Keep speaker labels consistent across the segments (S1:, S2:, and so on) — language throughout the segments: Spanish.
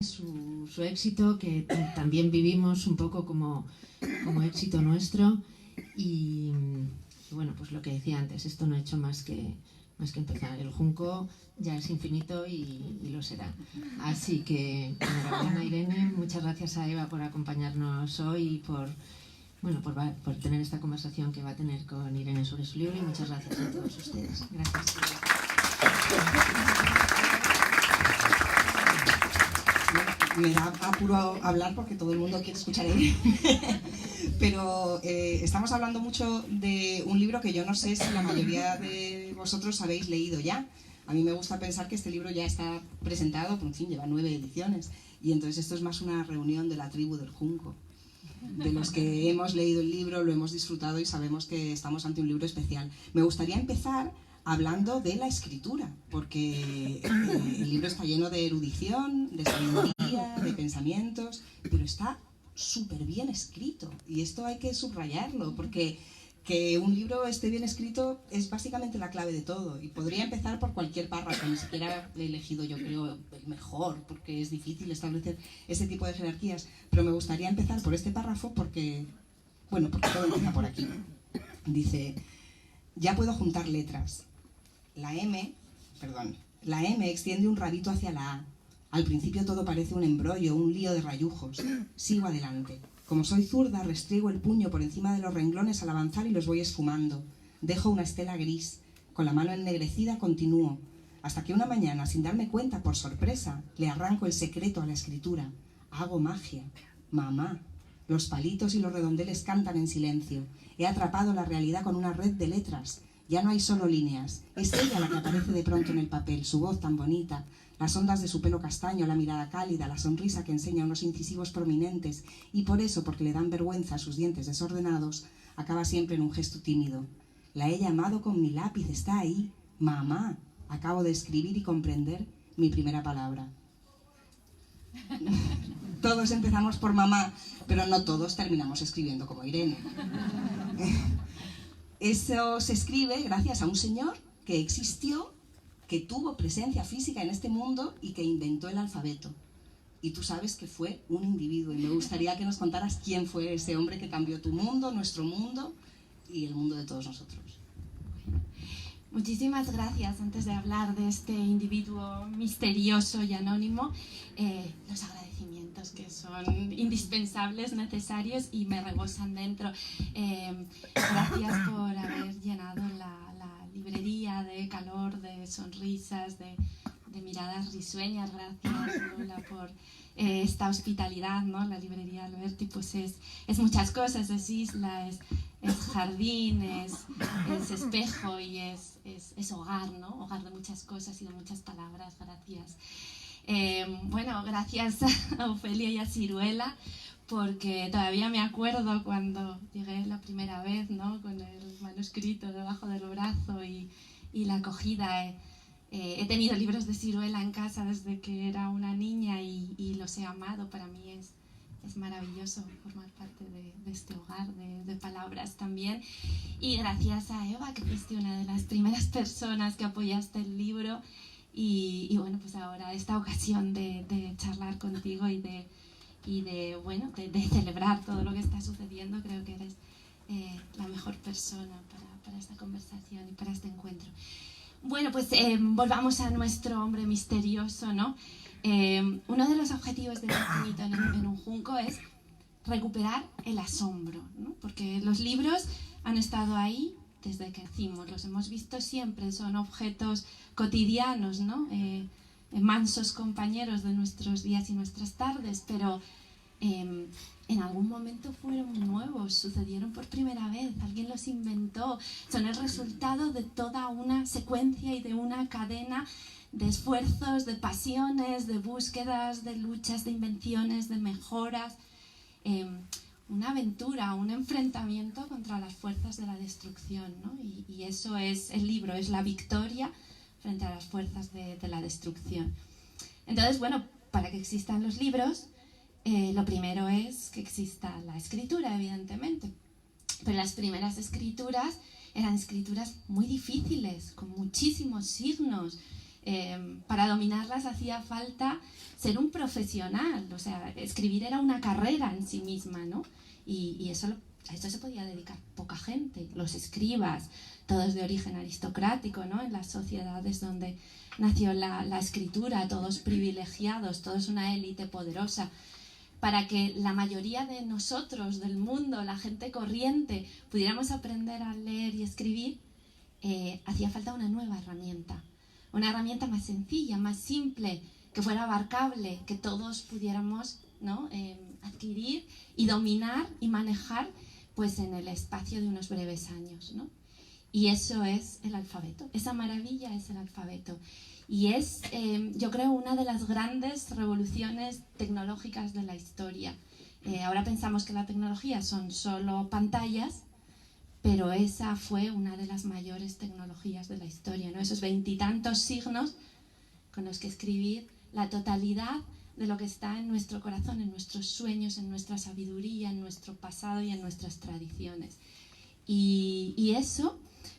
S1: su éxito, que también vivimos un poco como éxito nuestro. Y bueno, pues lo que decía antes, esto no ha hecho más que empezar. El Junco ya es infinito y lo será. Así que enhorabuena, Irene, muchas gracias a Eva por acompañarnos hoy y por tener esta conversación que va a tener con Irene sobre su libro, y muchas gracias a todos ustedes. Gracias.
S2: Me da apuro hablar porque todo el mundo quiere escuchar a Irene. Pero estamos hablando mucho de un libro que yo no sé si la mayoría de vosotros habéis leído ya. A mí me gusta pensar que este libro ya está presentado, por fin, lleva 9 ediciones. Y entonces esto es más una reunión de la tribu del Junco. De los que hemos leído el libro, lo hemos disfrutado y sabemos que estamos ante un libro especial. Me gustaría empezar hablando de la escritura, porque el libro está lleno de erudición, de sabiduría, de pensamientos, pero está súper bien escrito. Y esto hay que subrayarlo, porque que un libro esté bien escrito es básicamente la clave de todo. Y podría empezar por cualquier párrafo, ni siquiera he elegido, yo creo, el mejor, porque es difícil establecer ese tipo de jerarquías. Pero me gustaría empezar por este párrafo porque todo empieza por aquí. Dice: ya puedo juntar letras. La M extiende un rabito hacia la A. Al principio todo parece un embrollo, un lío de rayujos. Sigo adelante. Como soy zurda, restriego el puño por encima de los renglones al avanzar y los voy esfumando. Dejo una estela gris. Con la mano ennegrecida continúo. Hasta que una mañana, sin darme cuenta, por sorpresa, le arranco el secreto a la escritura. Hago magia. Mamá. Los palitos y los redondeles cantan en silencio. He atrapado la realidad con una red de letras. Ya no hay solo líneas. Es ella la que aparece de pronto en el papel, su voz tan bonita, las ondas de su pelo castaño, la mirada cálida, la sonrisa que enseña unos incisivos prominentes, y por eso, porque le dan vergüenza sus dientes desordenados, acaba siempre en un gesto tímido. La he llamado con mi lápiz, está ahí. Mamá. Acabo de escribir y comprender mi primera palabra. Todos empezamos por mamá, pero no todos terminamos escribiendo como Irene. Eso se escribe gracias a un señor que existió, que tuvo presencia física en este mundo y que inventó el alfabeto. Y tú sabes que fue un individuo, y me gustaría que nos contaras quién fue ese hombre que cambió tu mundo, nuestro mundo y el mundo de todos nosotros.
S3: Muchísimas gracias. Antes de hablar de este individuo misterioso y anónimo, los agradecimientos que son indispensables, necesarios y me rebosan dentro. Gracias por haber llenado la librería de calor, de sonrisas, de miradas risueñas. Gracias, Lola, por esta hospitalidad, ¿no? La librería Alberti pues es muchas cosas, es isla, es jardín, es espejo y es hogar, ¿no? Hogar de muchas cosas y de muchas palabras. Gracias. Gracias a Ofelia y a Ciruela, porque todavía me acuerdo cuando llegué la primera vez, ¿no? Con el manuscrito debajo del brazo y la acogida. He tenido libros de Ciruela en casa desde que era una niña y los he amado. Para mí es maravilloso formar parte de este hogar de palabras también. Y gracias a Eva, que fuiste una de las primeras personas que apoyaste el libro. Y bueno, pues ahora esta ocasión de charlar contigo y de celebrar todo lo que está sucediendo. Creo que eres la mejor persona para esta conversación y para este encuentro. Bueno, pues volvamos a nuestro hombre misterioso, ¿no? Uno de los objetivos del infinito en un junco es recuperar el asombro, ¿no? Porque los libros han estado ahí desde que nacimos, los hemos visto siempre, son objetos cotidianos, ¿no? Mansos compañeros de nuestros días y nuestras tardes, pero en algún momento fueron nuevos, sucedieron por primera vez, alguien los inventó, son el resultado de toda una secuencia y de una cadena de esfuerzos, de pasiones, de búsquedas, de luchas, de invenciones, de mejoras, una aventura, un enfrentamiento contra las fuerzas de la destrucción, ¿no? Y eso es el libro, es la victoria frente a las fuerzas de la destrucción. Entonces, bueno, para que existan los libros, lo primero es que exista la escritura, evidentemente. Pero las primeras escrituras eran escrituras muy difíciles, con muchísimos signos, para dominarlas hacía falta ser un profesional, o sea, escribir era una carrera en sí misma, ¿no? Y eso, a esto se podía dedicar poca gente, los escribas, todos de origen aristocrático, ¿no? En las sociedades donde nació la escritura, todos privilegiados, todos una élite poderosa. Para que la mayoría de nosotros, del mundo, la gente corriente, pudiéramos aprender a leer y escribir, hacía falta una nueva herramienta. Una herramienta más sencilla, más simple, que fuera abarcable, que todos pudiéramos, ¿no? Adquirir y dominar y manejar pues, en el espacio de unos breves años, ¿no? Y eso es el alfabeto, esa maravilla es el alfabeto. Y es, yo creo, una de las grandes revoluciones tecnológicas de la historia. Ahora pensamos que la tecnología son solo pantallas, pero esa fue una de las mayores tecnologías de la historia, ¿no? Esos 20 y tantos signos con los que escribir la totalidad de lo que está en nuestro corazón, en nuestros sueños, en nuestra sabiduría, en nuestro pasado y en nuestras tradiciones. Y eso,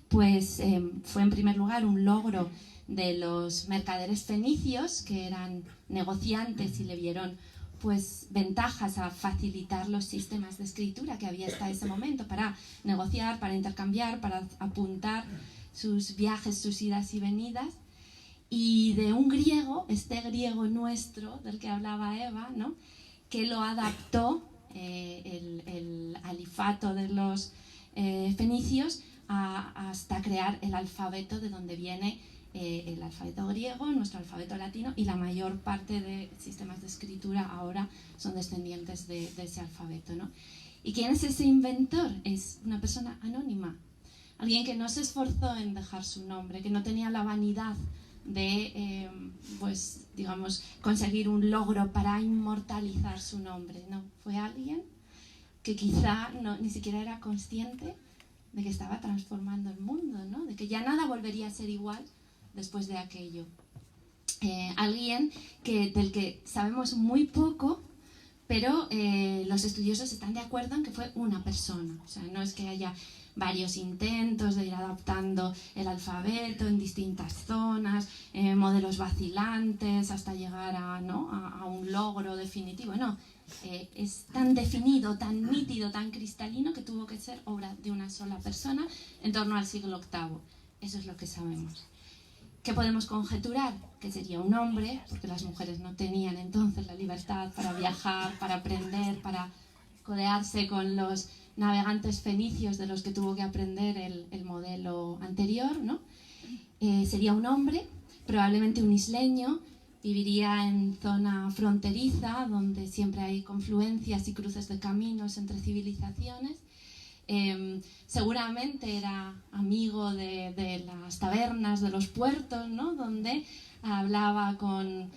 S3: pues, fue en primer lugar un logro de los mercaderes fenicios, que eran negociantes y le vieron pues ventajas a facilitar los sistemas de escritura que había hasta ese momento para negociar, para intercambiar, para apuntar sus viajes, sus idas y venidas. Y de un griego, este griego nuestro del que hablaba Eva, ¿no? Que lo adaptó, el alifato de los fenicios, hasta crear el alfabeto de donde viene el alfabeto griego, nuestro alfabeto latino, y la mayor parte de sistemas de escritura ahora son descendientes de ese alfabeto, ¿no? ¿Y quién es ese inventor? Es una persona anónima, alguien que no se esforzó en dejar su nombre, que no tenía la vanidad de, pues, digamos, conseguir un logro para inmortalizar su nombre, no, fue alguien que quizá ni siquiera era consciente de que estaba transformando el mundo, ¿no? De que ya nada volvería a ser igual después de aquello. Alguien del que sabemos muy poco, pero los estudiosos están de acuerdo en que fue una persona. O sea, no es que haya varios intentos de ir adaptando el alfabeto en distintas zonas, modelos vacilantes hasta llegar a un logro definitivo. No, es tan definido, tan nítido, tan cristalino que tuvo que ser obra de una sola persona en torno al siglo VIII. Eso es lo que sabemos. ¿Qué podemos conjeturar? Que sería un hombre, porque las mujeres no tenían entonces la libertad para viajar, para aprender, para codearse con los navegantes fenicios de los que tuvo que aprender el modelo anterior, ¿no? Sería un hombre, probablemente un isleño, viviría en zona fronteriza, donde siempre hay confluencias y cruces de caminos entre civilizaciones. Seguramente era amigo de las tabernas, de los puertos, ¿no? Donde hablaba con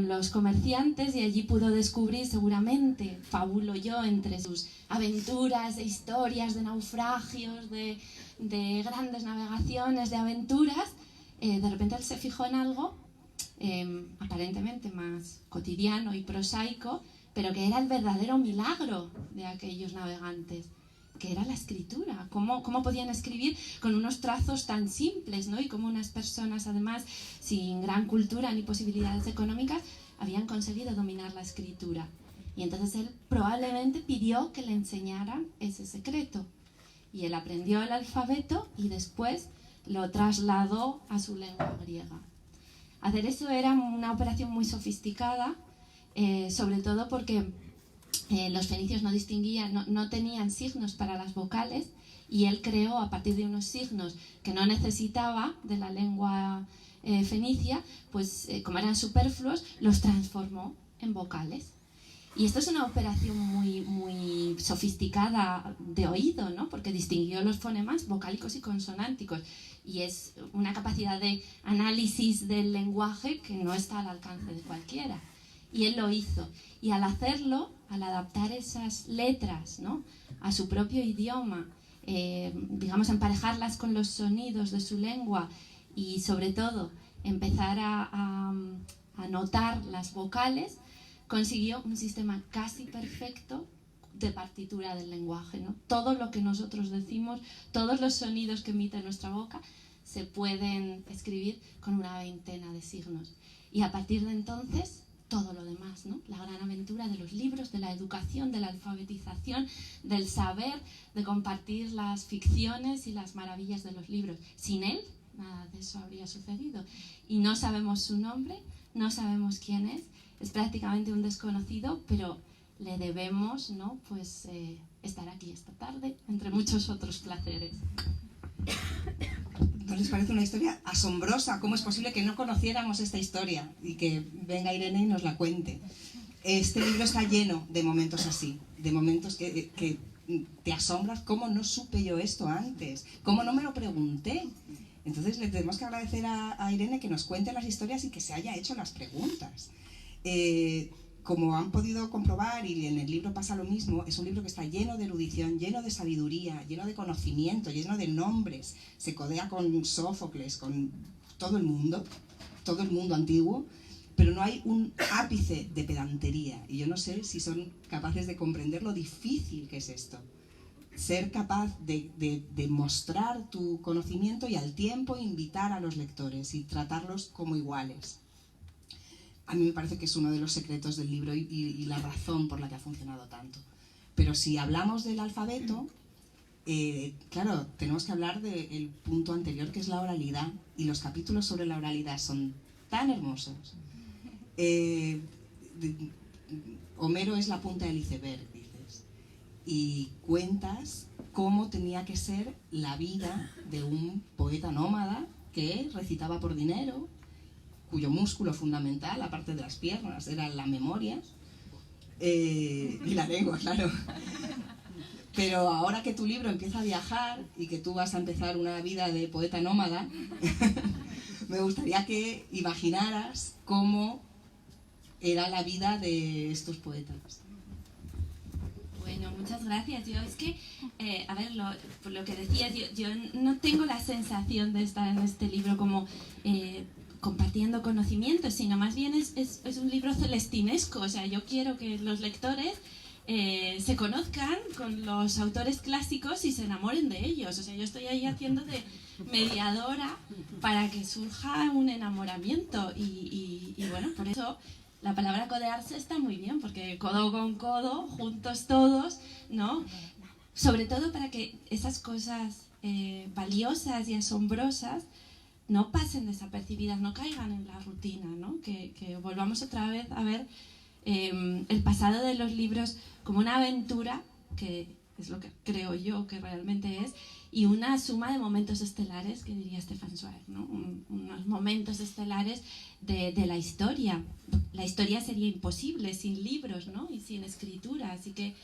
S3: los comerciantes y allí pudo descubrir, seguramente, fabulo yo, entre sus aventuras e historias de naufragios, de grandes navegaciones, de aventuras, de repente él se fijó en algo aparentemente más cotidiano y prosaico, pero que era el verdadero milagro de aquellos navegantes, que era la escritura. ¿Cómo podían escribir con unos trazos tan simples, ¿no? Y cómo unas personas, además, sin gran cultura ni posibilidades económicas, habían conseguido dominar la escritura. Y entonces él probablemente pidió que le enseñaran ese secreto. Y él aprendió el alfabeto y después lo trasladó a su lengua griega. Hacer eso era una operación muy sofisticada, sobre todo porque los fenicios no distinguían, no tenían signos para las vocales, y él creó a partir de unos signos que no necesitaba de la lengua fenicia, pues como eran superfluos, los transformó en vocales. Y esto es una operación muy, muy sofisticada de oído, ¿no? Porque distinguió los fonemas vocálicos y consonánticos. Y es una capacidad de análisis del lenguaje que no está al alcance de cualquiera. Y él lo hizo. Y al hacerlo, al adaptar esas letras, ¿no? A su propio idioma, digamos, emparejarlas con los sonidos de su lengua y, sobre todo, empezar a notar las vocales, consiguió un sistema casi perfecto de partitura del lenguaje, ¿no? Todo lo que nosotros decimos, todos los sonidos que emite nuestra boca, se pueden escribir con una veintena de signos. Y a partir de entonces, todo lo demás, ¿no? La gran aventura de los libros, de la educación, de la alfabetización, del saber, de compartir las ficciones y las maravillas de los libros. Sin él, nada de eso habría sucedido. Y no sabemos su nombre, no sabemos quién es prácticamente un desconocido, pero le debemos, ¿no? Pues estar aquí esta tarde, entre muchos otros placeres.
S2: ¿No les parece una historia asombrosa? ¿Cómo es posible que no conociéramos esta historia y que venga Irene y nos la cuente? Este libro está lleno de momentos así, de momentos que te asombras. ¿Cómo no supe yo esto antes? ¿Cómo no me lo pregunté? Entonces le tenemos que agradecer a Irene que nos cuente las historias y que se haya hecho las preguntas. Como han podido comprobar, y en el libro pasa lo mismo, es un libro que está lleno de erudición, lleno de sabiduría, lleno de conocimiento, lleno de nombres. Se codea con Sófocles, con todo el mundo antiguo, pero no hay un ápice de pedantería. Y yo no sé si son capaces de comprender lo difícil que es esto. Ser capaz de mostrar tu conocimiento y al tiempo invitar a los lectores y tratarlos como iguales. A mí me parece que es uno de los secretos del libro y la razón por la que ha funcionado tanto. Pero si hablamos del alfabeto, claro, tenemos que hablar del punto anterior, que es la oralidad. Y los capítulos sobre la oralidad son tan hermosos. Homero es la punta del iceberg, dices. Y cuentas cómo tenía que ser la vida de un poeta nómada que recitaba por dinero, cuyo músculo fundamental, aparte de las piernas, era la memoria y la lengua, claro. Pero ahora que tu libro empieza a viajar y que tú vas a empezar una vida de poeta nómada, me gustaría que imaginaras cómo era la vida de estos poetas.
S3: Bueno, muchas gracias. Yo es que, a ver, por lo que decías, yo no tengo la sensación de estar en este libro como compartiendo conocimientos, sino más bien es un libro celestinesco. O sea, yo quiero que los lectores se conozcan con los autores clásicos y se enamoren de ellos. O sea, yo estoy ahí haciendo de mediadora para que surja un enamoramiento y bueno, por eso la palabra codearse está muy bien, porque codo con codo, juntos todos, ¿no? Sobre todo para que esas cosas valiosas y asombrosas no pasen desapercibidas, no caigan en la rutina, ¿no? Que volvamos otra vez a ver el pasado de los libros como una aventura, que es lo que creo yo que realmente es, y una suma de momentos estelares, que diría Stefan Zweig, ¿no? Unos momentos estelares de la historia. La historia sería imposible sin libros, ¿no? Y sin escritura, así que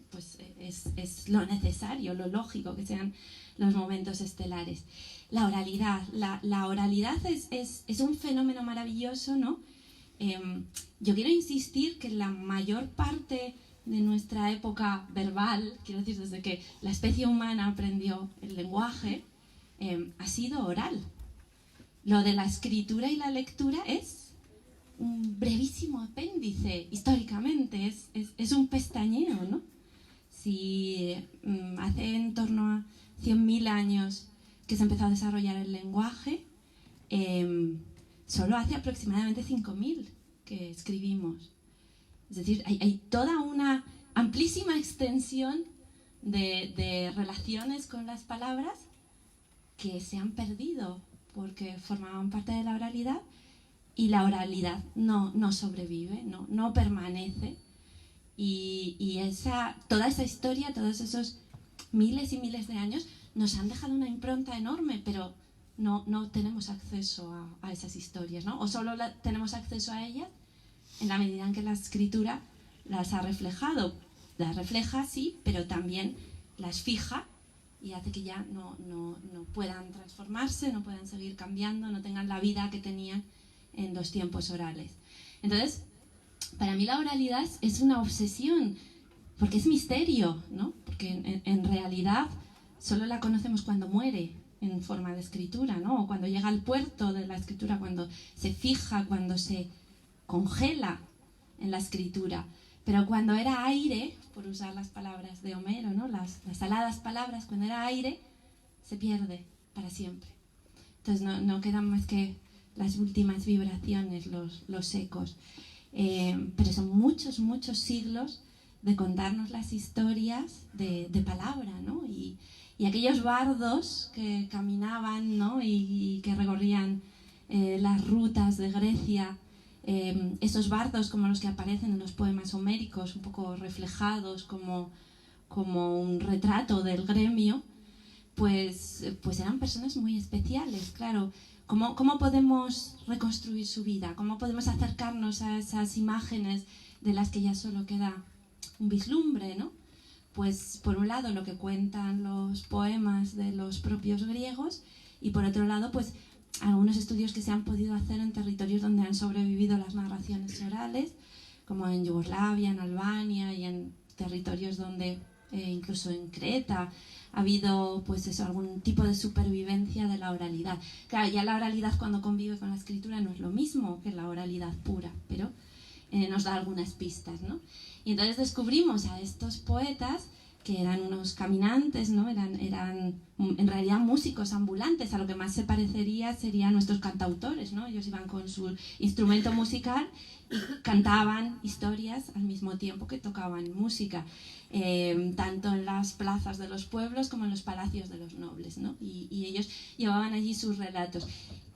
S3: pues es lo necesario, lo lógico que sean los momentos estelares. La oralidad. La oralidad es un fenómeno maravilloso, ¿no? Yo quiero insistir que la mayor parte de nuestra época verbal, quiero decir, desde que la especie humana aprendió el lenguaje, ha sido oral. Lo de la escritura y la lectura es un brevísimo apéndice, históricamente, es un pestañeo, ¿no? Si hace en torno a 100.000 años que se empezó a desarrollar el lenguaje, solo hace aproximadamente 5.000 que escribimos. Es decir, hay toda una amplísima extensión de relaciones con las palabras que se han perdido porque formaban parte de la oralidad, y la oralidad no sobrevive, no permanece. Y toda esa historia, todos esos miles y miles de años nos han dejado una impronta enorme, pero no tenemos acceso a esas historias, ¿no? O solo tenemos acceso a ellas en la medida en que la escritura las ha reflejado. Las refleja, sí, pero también las fija y hace que ya no puedan transformarse, no puedan seguir cambiando, no tengan la vida que tenían en los tiempos orales. Entonces, para mí la oralidad es una obsesión, porque es misterio, ¿no? Porque en realidad solo la conocemos cuando muere en forma de escritura, ¿no? O cuando llega al puerto de la escritura, cuando se fija, cuando se congela en la escritura. Pero cuando era aire, por usar las palabras de Homero, ¿no? Las aladas palabras, cuando era aire, se pierde para siempre. Entonces no quedan más que las últimas vibraciones, los ecos. Pero son muchos, muchos siglos de contarnos las historias de palabra, ¿no? Y aquellos bardos que caminaban, ¿no? y que recorrían las rutas de Grecia, esos bardos como los que aparecen en los poemas homéricos, un poco reflejados como un retrato del gremio, pues eran personas muy especiales, claro. ¿Cómo podemos reconstruir su vida? ¿Cómo podemos acercarnos a esas imágenes de las que ya solo queda un vislumbre, ¿no? Pues por un lado lo que cuentan los poemas de los propios griegos y por otro lado pues algunos estudios que se han podido hacer en territorios donde han sobrevivido las narraciones orales, como en Yugoslavia, en Albania y en territorios donde incluso en Creta ha habido pues eso, algún tipo de supervivencia de la oralidad. Claro, ya la oralidad cuando convive con la escritura no es lo mismo que la oralidad pura, pero nos da algunas pistas, ¿no? Y entonces descubrimos a estos poetas que eran unos caminantes, ¿no? Eran en realidad músicos ambulantes, a lo que más se parecería serían nuestros cantautores, ¿no? Ellos iban con su instrumento musical y cantaban historias al mismo tiempo que tocaban música, tanto en las plazas de los pueblos como en los palacios de los nobles, ¿no? Y ellos llevaban allí sus relatos.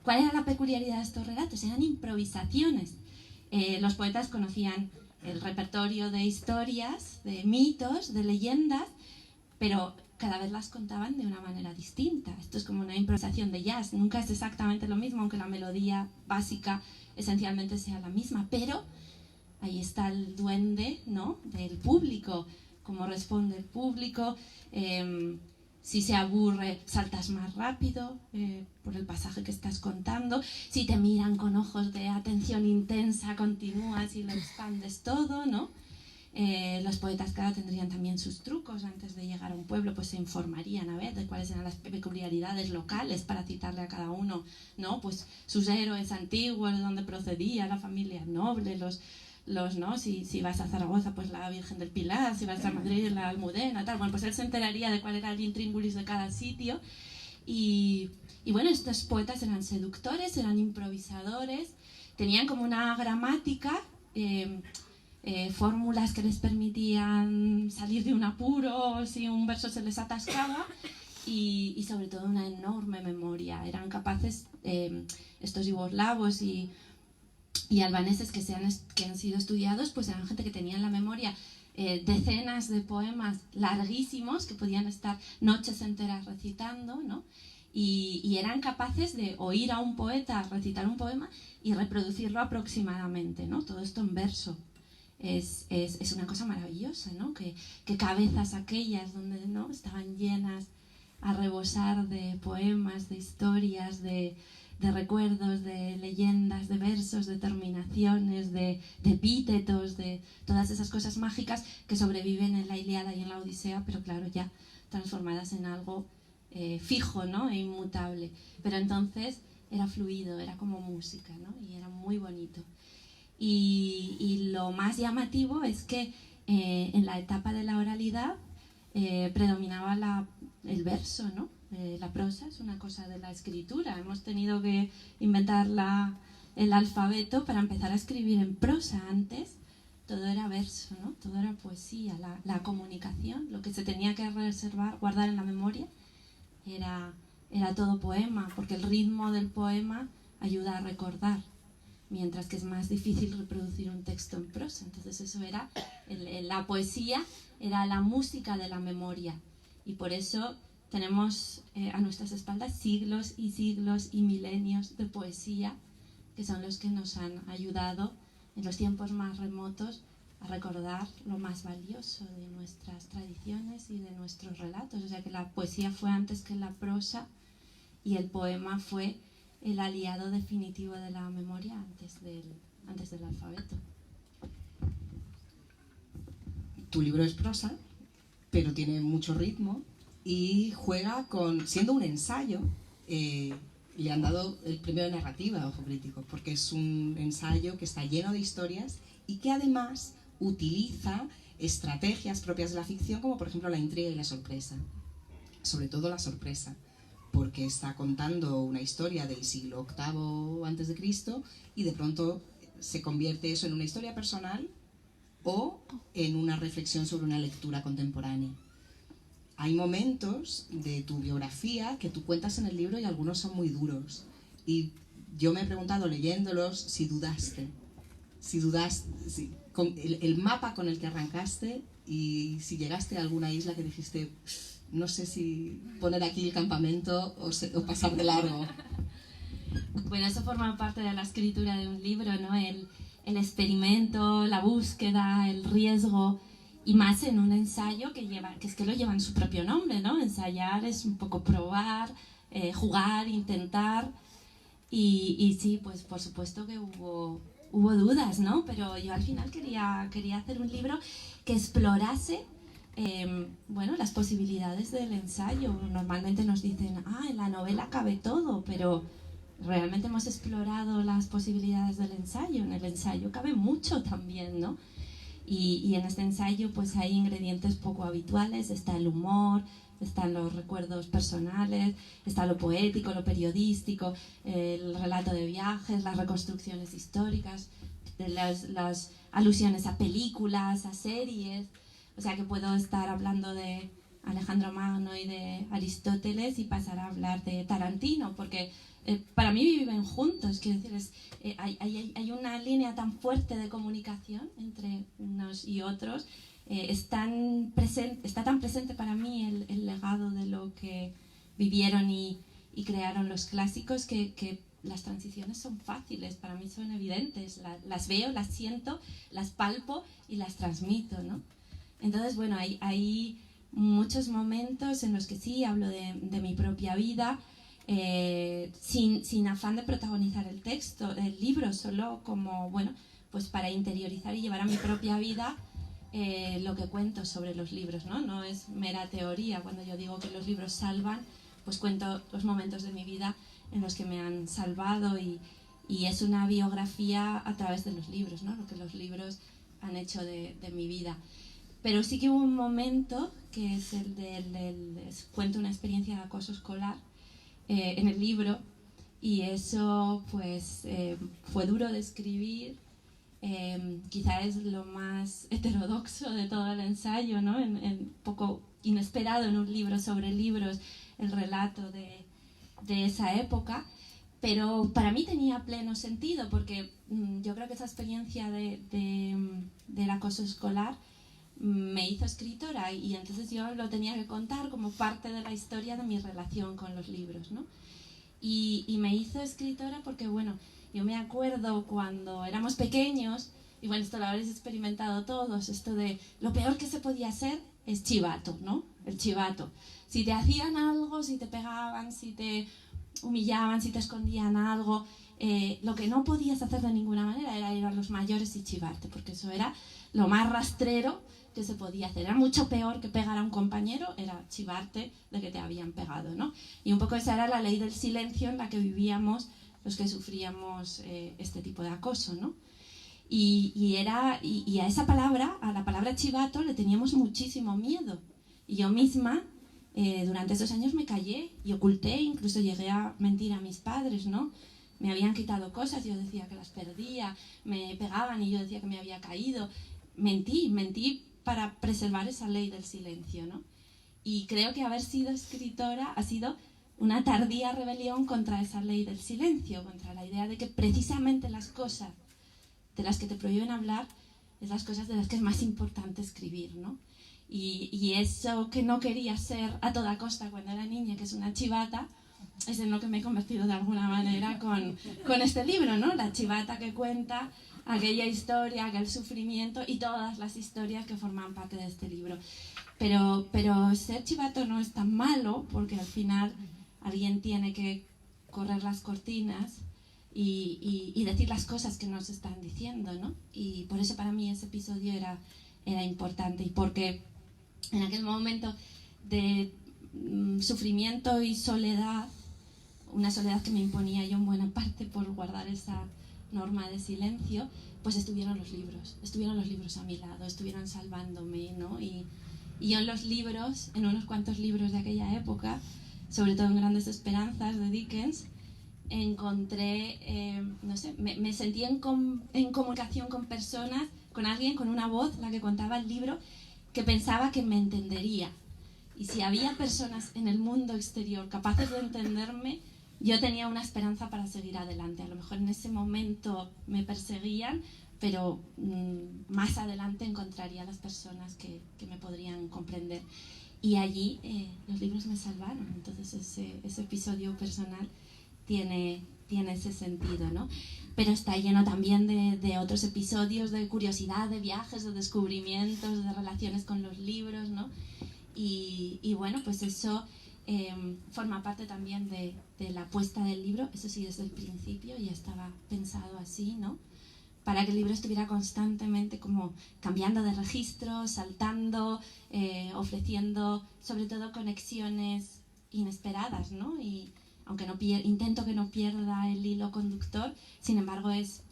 S3: ¿Cuál era la peculiaridad de estos relatos? Eran improvisaciones. Los poetas conocían el repertorio de historias, de mitos, de leyendas, pero cada vez las contaban de una manera distinta. Esto es como una improvisación de jazz, nunca es exactamente lo mismo, aunque la melodía básica esencialmente sea la misma, pero ahí está el duende, ¿no?, del público, cómo responde el público. Si se aburre, saltas más rápido por el pasaje que estás contando. Si te miran con ojos de atención intensa, continúas y lo expandes todo, ¿no? Los poetas, claro, tendrían también sus trucos. Antes de llegar a un pueblo, pues se informarían a ver de cuáles eran las peculiaridades locales para citarle a cada uno, ¿no? Pues sus héroes antiguos, de dónde procedía la familia noble, ¿no? Si vas a Zaragoza, pues la Virgen del Pilar, si vas a Madrid, la Almudena, tal. Bueno, pues él se enteraría de cuál era el intríngulis de cada sitio. Y bueno, estos poetas eran seductores, eran improvisadores, tenían como una gramática, fórmulas que les permitían salir de un apuro si un verso se les atascaba y sobre todo una enorme memoria. Eran capaces, estos yugoslavos y albaneses que han sido estudiados, pues eran gente que tenía en la memoria decenas de poemas larguísimos que podían estar noches enteras recitando, ¿no? Y eran capaces de oír a un poeta recitar un poema y reproducirlo aproximadamente, ¿no? Todo esto en verso. Es una cosa maravillosa, ¿no? Que cabezas aquellas donde, ¿no?, estaban llenas a rebosar de poemas, de historias, de recuerdos, de leyendas, de versos, de terminaciones, de epítetos, de todas esas cosas mágicas que sobreviven en la Ilíada y en la Odisea, pero claro, ya transformadas en algo fijo, ¿no?, e inmutable. Pero entonces era fluido, era como música, ¿no?, y era muy bonito. Y lo más llamativo es que en la etapa de la oralidad predominaba el verso, ¿no? La prosa es una cosa de la escritura. Hemos tenido que inventar el alfabeto para empezar a escribir en prosa. Antes todo era verso, ¿no? Todo era poesía, la comunicación, lo que se tenía que reservar, guardar en la memoria, era todo poema, porque el ritmo del poema ayuda a recordar, mientras que es más difícil reproducir un texto en prosa. Entonces eso era, la poesía era la música de la memoria, y por eso tenemos a nuestras espaldas siglos y siglos y milenios de poesía, que son los que nos han ayudado en los tiempos más remotos a recordar lo más valioso de nuestras tradiciones y de nuestros relatos. O sea que la poesía fue antes que la prosa y el poema fue el aliado definitivo de la memoria antes del alfabeto.
S2: Tu libro es prosa, pero tiene mucho ritmo y juega con, siendo un ensayo, le han dado el premio de narrativa a Ojo Crítico, porque es un ensayo que está lleno de historias y que además utiliza estrategias propias de la ficción, como por ejemplo la intriga y la sorpresa, sobre todo la sorpresa, porque está contando una historia del siglo VIII antes de Cristo y de pronto se convierte eso en una historia personal o en una reflexión sobre una lectura contemporánea. Hay momentos de tu biografía que tú cuentas en el libro y algunos son muy duros. Y yo me he preguntado leyéndolos si dudaste. Con el mapa con el que arrancaste y si llegaste a alguna isla que dijiste, no sé si poner aquí el campamento o pasar de largo.
S3: Bueno, eso forma parte de la escritura de un libro, ¿no? El experimento, la búsqueda, el riesgo, y más en un ensayo que es que lo lleva en su propio nombre, ¿no? Ensayar es un poco probar, jugar, intentar, y sí, pues por supuesto que hubo dudas, ¿no? Pero yo al final quería hacer un libro que explorase bueno, las posibilidades del ensayo. Normalmente nos dicen, en la novela cabe todo, pero realmente hemos explorado las posibilidades del ensayo. En el ensayo cabe mucho también, ¿no? Y en este ensayo pues hay ingredientes poco habituales, está el humor, están los recuerdos personales, está lo poético, lo periodístico, el relato de viajes, las reconstrucciones históricas, las alusiones a películas, a series. O sea que puedo estar hablando de Alejandro Magno y de Aristóteles y pasar a hablar de Tarantino, porque para mí viven juntos. Quiero decir, hay una línea tan fuerte de comunicación entre unos y otros. Está tan presente para mí el legado de lo que vivieron y crearon los clásicos que las transiciones son fáciles, para mí son evidentes. Las veo, las siento, las palpo y las transmito, ¿no? Entonces, bueno, hay muchos momentos en los que sí hablo de mi propia vida, sin afán de protagonizar el texto, el libro, solo como, bueno, pues para interiorizar y llevar a mi propia vida lo que cuento sobre los libros, ¿no? No es mera teoría. Cuando yo digo que los libros salvan, pues cuento los momentos de mi vida en los que me han salvado y es una biografía a través de los libros, ¿no? Lo que los libros han hecho de mi vida. Pero sí que hubo un momento, que es el cuento una experiencia de acoso escolar en el libro, y eso pues fue duro de escribir. Quizá es lo más heterodoxo de todo el ensayo, ¿no? Un poco inesperado en un libro sobre libros, el relato de esa época, pero para mí tenía pleno sentido, porque yo creo que esa experiencia del acoso escolar me hizo escritora, y entonces yo lo tenía que contar como parte de la historia de mi relación con los libros, ¿no? Y me hizo escritora porque, bueno, yo me acuerdo cuando éramos pequeños, y bueno, esto lo habréis experimentado todos, esto de lo peor que se podía hacer es chivato, ¿no? El chivato. Si te hacían algo, si te pegaban, si te humillaban, si te escondían algo, lo que no podías hacer de ninguna manera era ir a los mayores y chivarte, porque eso era lo más rastrero que se podía hacer. Era mucho peor que pegar a un compañero, era chivarte de que te habían pegado, ¿no? Y un poco esa era la ley del silencio en la que vivíamos los que sufríamos este tipo de acoso, ¿no? Y a esa palabra, a la palabra chivato, le teníamos muchísimo miedo. Y yo misma, durante esos años me callé y oculté, incluso llegué a mentir a mis padres, ¿no? Me habían quitado cosas, yo decía que las perdía, me pegaban y yo decía que me había caído. Mentí para preservar esa ley del silencio, ¿no? Y creo que haber sido escritora ha sido una tardía rebelión contra esa ley del silencio, contra la idea de que precisamente las cosas de las que te prohíben hablar es las cosas de las que es más importante escribir, ¿no? Y eso que no quería ser a toda costa cuando era niña, que es una chivata, es en lo que me he convertido de alguna manera con este libro, ¿no? La chivata que cuenta aquella historia, aquel sufrimiento y todas las historias que forman parte de este libro. Pero ser chivato no es tan malo, porque al final alguien tiene que correr las cortinas y decir las cosas que nos están diciendo, ¿no? Y por eso para mí ese episodio era importante, y porque en aquel momento de sufrimiento y soledad, una soledad que me imponía yo en buena parte por guardar esa norma de silencio, pues estuvieron los libros a mi lado, estuvieron salvándome, ¿no? Y yo en los libros, en unos cuantos libros de aquella época, sobre todo en Grandes Esperanzas de Dickens, encontré, no sé, me sentí en comunicación con personas, con alguien, con una voz, la que contaba el libro, que pensaba que me entendería. Y si había personas en el mundo exterior capaces de entenderme, yo tenía una esperanza para seguir adelante. A lo mejor en ese momento me perseguían, pero más adelante encontraría las personas que me podrían comprender. Y allí los libros me salvaron. Entonces ese episodio personal tiene ese sentido, ¿no? Pero está lleno también de otros episodios de curiosidad, de viajes, de descubrimientos, de relaciones con los libros, ¿no? Y bueno, pues eso forma parte también de la apuesta del libro. Eso sí, desde el principio ya estaba pensado así, ¿no? Para que el libro estuviera constantemente como cambiando de registro, saltando, ofreciendo sobre todo conexiones inesperadas, ¿no? Y aunque intento que no pierda el hilo conductor, sin embargo es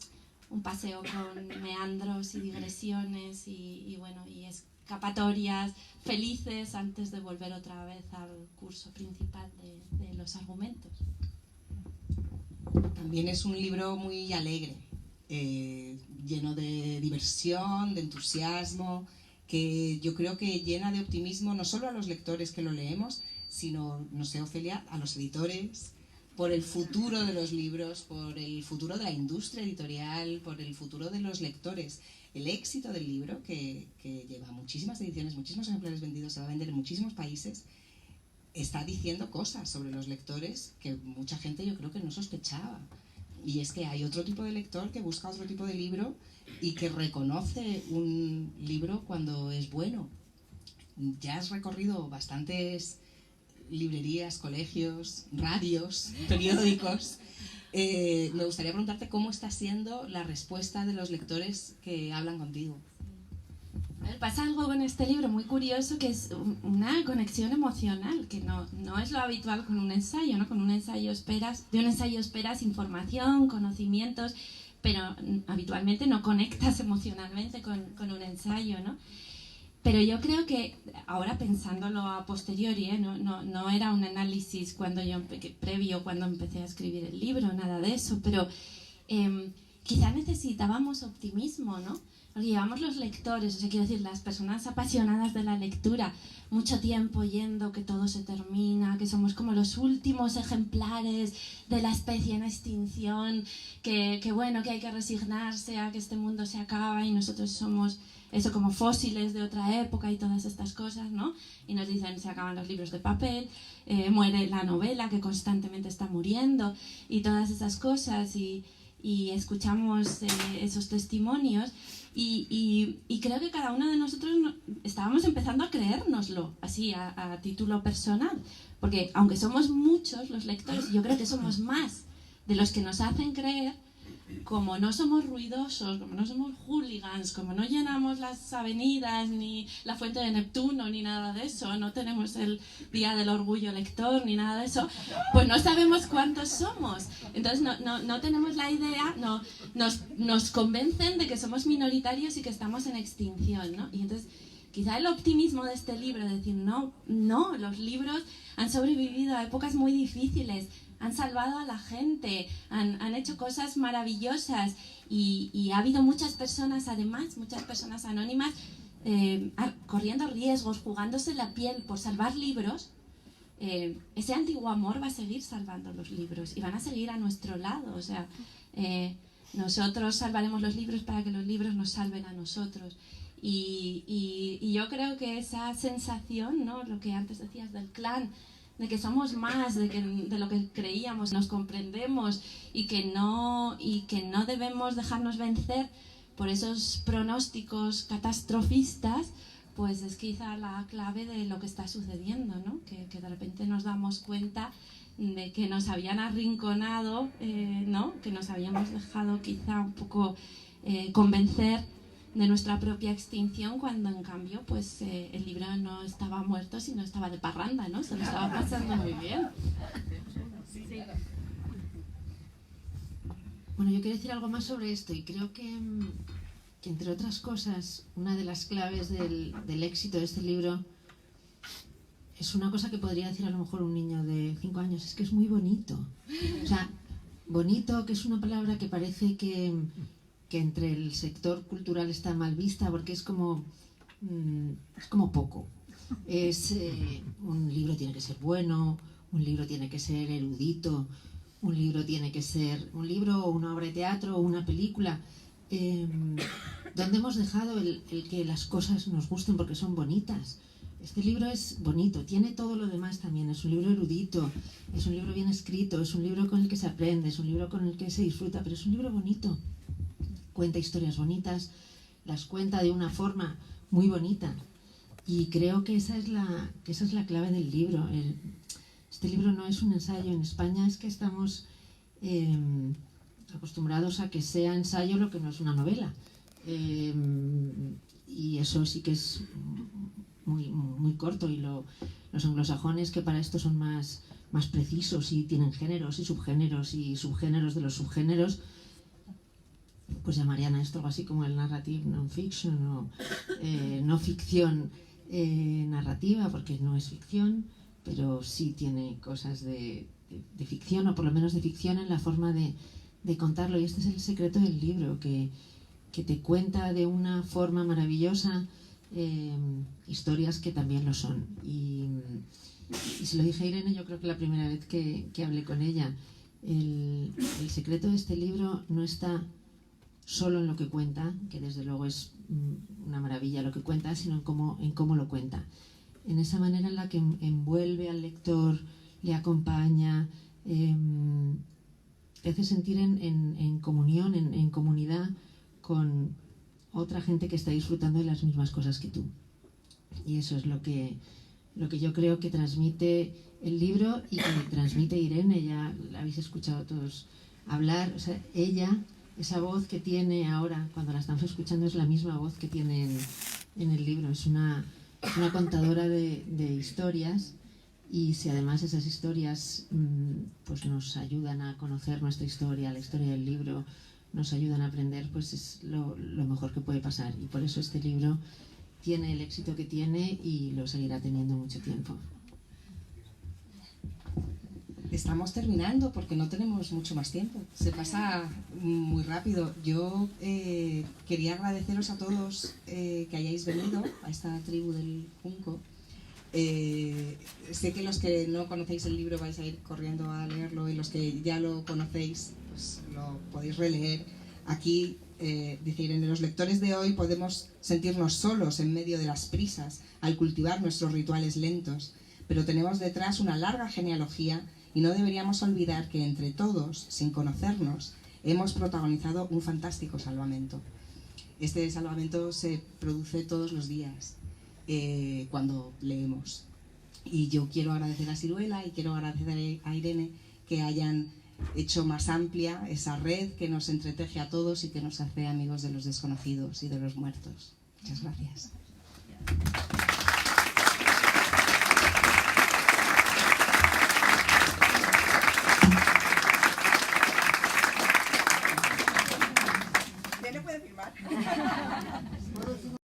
S3: un paseo con meandros y digresiones y bueno, y escapatorias felices antes de volver otra vez al curso principal de los argumentos.
S2: También es un libro muy alegre, lleno de diversión, de entusiasmo, que yo creo que llena de optimismo no solo a los lectores que lo leemos, sino, no sé, Ofelia, a los editores, por el futuro de los libros, por el futuro de la industria editorial, por el futuro de los lectores. El éxito del libro, que lleva muchísimas ediciones, muchísimos ejemplares vendidos, se va a vender en muchísimos países, está diciendo cosas sobre los lectores que mucha gente yo creo que no sospechaba. Y es que hay otro tipo de lector que busca otro tipo de libro y que reconoce un libro cuando es bueno. Ya has recorrido bastantes librerías, colegios, radios, periódicos. Me gustaría preguntarte cómo está siendo la respuesta de los lectores que hablan contigo.
S3: A ver, pasa algo con este libro muy curioso, que es una conexión emocional, que no es lo habitual con un ensayo, ¿no? Con un ensayo de un ensayo esperas información, conocimientos, pero habitualmente no conectas emocionalmente con un ensayo, ¿no? Pero yo creo que, ahora pensándolo a posteriori, no era un análisis previo cuando empecé a escribir el libro, nada de eso, pero quizá necesitábamos optimismo, ¿no? Porque llevamos los lectores, o sea, quiero decir, las personas apasionadas de la lectura, mucho tiempo oyendo que todo se termina, que somos como los últimos ejemplares de la especie en extinción, que bueno, que hay que resignarse a que este mundo se acaba y nosotros somos eso como fósiles de otra época y todas estas cosas, ¿no? Y nos dicen, se acaban los libros de papel, muere la novela que constantemente está muriendo y todas esas cosas y escuchamos esos testimonios y creo que cada uno de nosotros estábamos empezando a creérnoslo, así a título personal, porque aunque somos muchos los lectores, yo creo que somos más de los que nos hacen creer. Como no somos ruidosos, como no somos hooligans, como no llenamos las avenidas, ni la fuente de Neptuno, ni nada de eso, no tenemos el día del orgullo lector, ni nada de eso, pues no sabemos cuántos somos. Entonces no tenemos la idea, nos convencen de que somos minoritarios y que estamos en extinción, ¿no? Y entonces quizá el optimismo de este libro, de decir, no, los libros han sobrevivido a épocas muy difíciles, han salvado a la gente, han hecho cosas maravillosas y ha habido muchas personas, además, muchas personas anónimas, corriendo riesgos, jugándose la piel por salvar libros. Ese antiguo amor va a seguir salvando los libros y van a seguir a nuestro lado. O sea, nosotros salvaremos los libros para que los libros nos salven a nosotros. Y yo creo que esa sensación, ¿no? Lo que antes decías del clan, de que somos más de lo que creíamos, nos comprendemos y que no debemos dejarnos vencer por esos pronósticos catastrofistas, pues es quizá la clave de lo que está sucediendo, ¿no? Que de repente nos damos cuenta de que nos habían arrinconado, ¿no? Que nos habíamos dejado quizá un poco convencer de nuestra propia extinción, cuando en cambio pues el libro no estaba muerto, sino estaba de parranda, ¿no? Se lo estaba pasando muy bien.
S1: Sí. Bueno, yo quiero decir algo más sobre esto y creo que entre otras cosas, una de las claves del éxito de este libro es una cosa que podría decir a lo mejor un niño de 5 años, es que es muy bonito. O sea, bonito, que es una palabra que parece que entre el sector cultural está mal vista, porque es como poco. Un libro tiene que ser bueno, un libro tiene que ser erudito, un libro tiene que ser un libro o una obra de teatro o una película, donde hemos dejado el que las cosas nos gusten porque son bonitas. Este libro es bonito, tiene todo lo demás también, es un libro erudito, es un libro bien escrito, es un libro con el que se aprende, es un libro con el que se disfruta, pero es un libro bonito. Cuenta historias bonitas, las cuenta de una forma muy bonita, y creo que esa es la clave del libro. Este libro no es un ensayo. En España es que estamos acostumbrados a que sea ensayo lo que no es una novela, y eso sí que es muy corto, y los anglosajones, que para esto son más precisos y tienen géneros y subgéneros de los subgéneros, pues llamarían a esto algo así como el narrative non-fiction o no ficción narrativa, porque no es ficción, pero sí tiene cosas de ficción, o por lo menos de ficción en la forma de contarlo. Y este es el secreto del libro, que te cuenta de una forma maravillosa historias que también lo son. Y se lo dije a Irene, yo creo que la primera vez que hablé con ella, el secreto de este libro no está solo en lo que cuenta, que desde luego es una maravilla lo que cuenta, sino en cómo lo cuenta, en esa manera en la que envuelve al lector, le acompaña, te hace sentir en comunión, en comunidad con otra gente que está disfrutando de las mismas cosas que tú. Y eso es lo que yo creo que transmite el libro, y que transmite Irene. Ya la habéis escuchado todos hablar. O sea, ella, esa voz que tiene ahora, cuando la estamos escuchando, es la misma voz que tiene en el libro. Es una contadora de historias, y si además esas historias pues nos ayudan a conocer nuestra historia, la historia del libro, nos ayudan a aprender, pues es lo mejor que puede pasar. Y por eso este libro tiene el éxito que tiene, y lo seguirá teniendo mucho tiempo.
S2: Estamos terminando porque no tenemos mucho más tiempo. Se pasa muy rápido. Yo quería agradeceros a todos que hayáis venido a esta tribu del Junco. Sé que los que no conocéis el libro vais a ir corriendo a leerlo, y los que ya lo conocéis, pues lo podéis releer. Aquí, dice Irene, los lectores de hoy podemos sentirnos solos en medio de las prisas al cultivar nuestros rituales lentos, pero tenemos detrás una larga genealogía, y no deberíamos olvidar que entre todos, sin conocernos, hemos protagonizado un fantástico salvamento. Este salvamento se produce todos los días cuando leemos. Y yo quiero agradecer a Siruela y quiero agradecer a Irene que hayan hecho más amplia esa red que nos entreteje a todos y que nos hace amigos de los desconocidos y de los muertos. Muchas gracias.